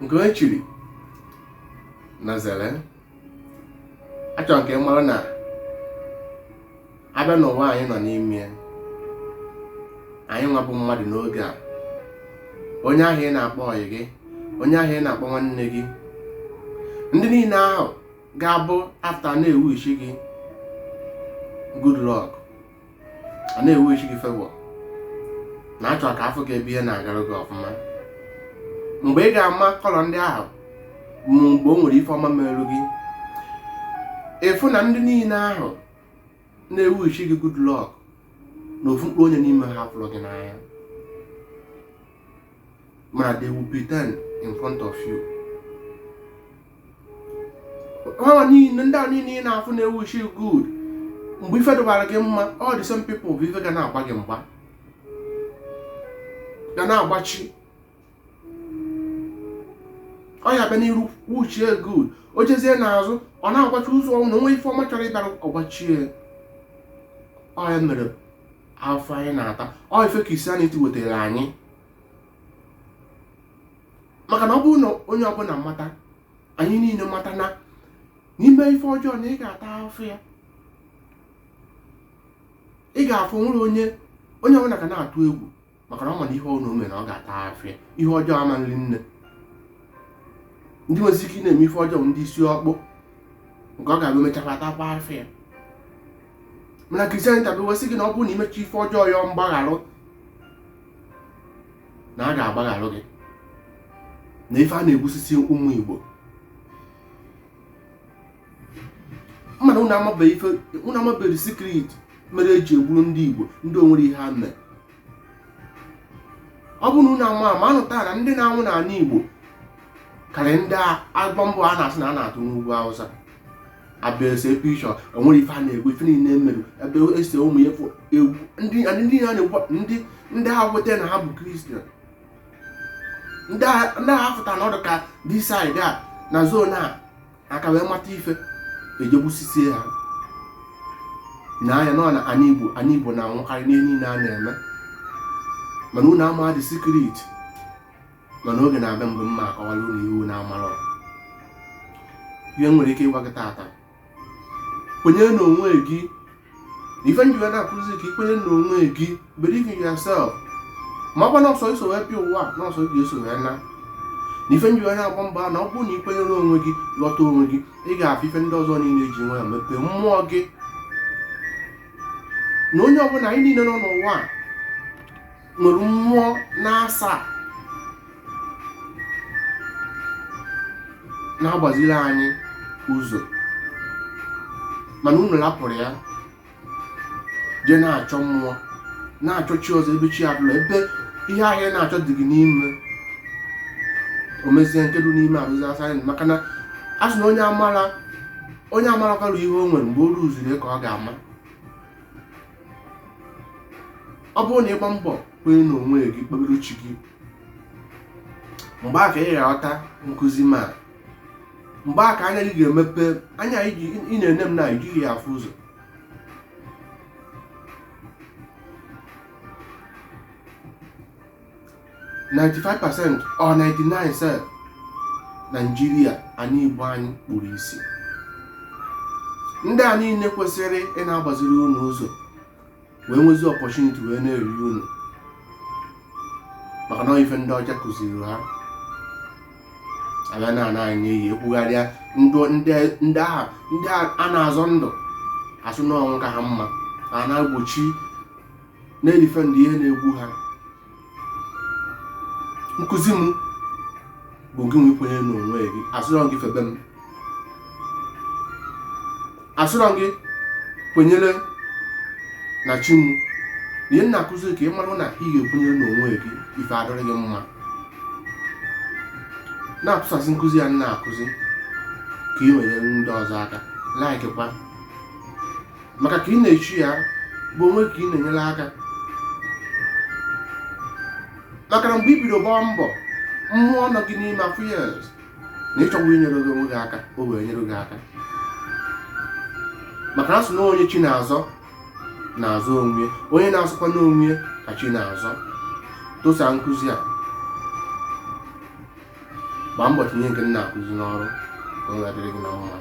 nke onye chiri na zere. Achọrọ nke mara na abịa n'ụwa anyị nọ n'ime anyị nwa bụ mmadụ n'oge a, onye ahụ ị na-akpọ ọyị gị, onye ahụ ị na-akpọ nwanne gị, ndị niile ahụ ga-abụ afta na-ewu isi gị good luck, a na-ewu isi gị favor, na achọrọ ka afọ gị ebe ihe na-agara gị ọfụma. Mgbe ị ga-ama kọlọ ndị ahụ mgbe o nwere ife ọma merụ gị, efu na ndị niile ahụ na-ewu isi gị good luck na ofu mkpa onye n'ime ha fụrụ gị n'anya, mana they will pretend in front of you. Ha niile ndị a niile ị na-afụ na-ewu isi good, mgbe ife dụbara gị mma, all the same people bụ ife ga na-agba gị mgba, ga na-agbachi. Ọ ya bịa n'iru wuchie good, o jezie n'azụ ọ na-agbachi ụzọ ọnwụ na onwe ife ọma chọrọ ịbịara ọgbachie. Ọ ya mere afọ anyị na-ata, ọ ife Christianity wetara anyị. Maka na ọ bụrụ na onye ọbụla mata, anyị niile mata na n'ime ife ọjọọ na ị ga-ata afọ ya, ị ga-afụ nwere onye ọbụla ka na-atụ egwu, maka na ọ ma na ihe ọ na-ome na ọ ga-ata afọ ya. Ihe ọjọọ ama nri nne, ndị nwezi ike na-eme ife ọjọọ ndị isi ọkpụ nke ọ ga-abụ emechakwa atakwa afọ ya. Mana Christianity abụwasị gị na ọ bụrụ na imecha ife ọjọọ ya mgbagharụ, na a ga-agbagharụ gị, na ife a na-egbusisi ụmụ Igbo. Mana unu amabeghị secret mere eji egburu ndị Igbo, ndị onwere ihe ha mere. Ọ bụ na unu ama anụta na ndị na-anwụ n'ala Igbo karịa ndị agba mbọ a na-asị na a na-atụ n'ugwu Hausa. Abịa ese pishọ, onwere ife a na-egwu, ife niile emerụ ebe ese ụmụ efu egwu. Ndị a na-egwu ndị ha weta na ha bụ Kristian, ndị agha fụta na ọdụ ka dị saịdị a na zon a aka wee mata ife ejegbusisie ha. Na anya nọ na anyị Igbo na-anwụkarị n'ihe niile a na-eme, mana unu ama dị secret. Mana oge na-abịa mgbe mma akọwala unu iwu na-amara ihe nwere ike ịgwa gị tata. Kwenye n'onwe gị, ife njiwe na-akụzi ka ikwenye n'onwe gị, believe in yourself. Ma ọkwa n'ọsọ iso wee pịa ụwa, n'ọsọ ị ga-eso wee na n'ife njiwe na-agba mba na ọ bụrụ na ikwenyere onwe gị, ghọta onwe gị, ị ga-afụ ife ndị ọzọ niile ji nwe ya mepee mmụọ gị. Na onye ọbụla anyị niile nọ n'ụwa nwere mmụọ na-asa na-agbaziri anyị ụzọ, mana unu lapụrụ ya jee na-achọ mmụọ, na-achọ chi ọzọ ebe chi abụla, ebe ihe ahịa na-achọ dị gị n'ime. O mezie nke dị n'ime abụzi asayensị, maka na a sị na onye amarakwalụ ihe o nwere mgbe o ruzuru ka ọ ga-ama. Ọ bụrụ na ịgba mbọ kwenye n'onwe gị, kpebere chi gị, mgbe a ka ị ga-aghọta nkụzi ma mgbe a ka anya gị ga-emepe. Anya ị na-ene m na ijighị ya afụ ụzọ. "95% or 99% Nigeria anyị Igbo anyị kpuru isi. Ndị a niile kwesịrị ị na-agbaziri unu ụzọ wee nwezi opportunity wee na-eri unu, maka na ife ndị ọcha kụziri ha. Abịa na anyị na-eyi ekwugharịa ndị a na-azọ ndụ asụ n'ọnwụ ka ha mma, a na-egbochi na-edifendị ihe na-egbu ha. Nkụzi m bụ gị nwe kwenye n'onwe gị. Asụrọ gị febe m, asụrọ gị kwenyere na chi m. Ihe na-akụzi ka ị mara na ị ga-ekwenyere n'onwe gị ife adịrị gị mma. Na-atụsasị nkụzi ya na-akụzi ka ị wenyere ndị ọzọ aka, laikikwa, maka ka ị na-echi ya bụ onwe ka ị na-enyere aka. Maka na mgbe i bido gbaa mbọ, mmụọ nọ gị n'ime afọ years na ịchọgwa inyere gị onwe gị aka, o wee nyere gị aka. Maka na asụ na onye chi na-azọ onwe, onye na-asụkwa n'onwe ka chi na-azọ. Tụsa nkụzi a gbaa mbọ tinye nke m na-akụzi n'ọrụ ka ọ ga-adịrị gị na mma.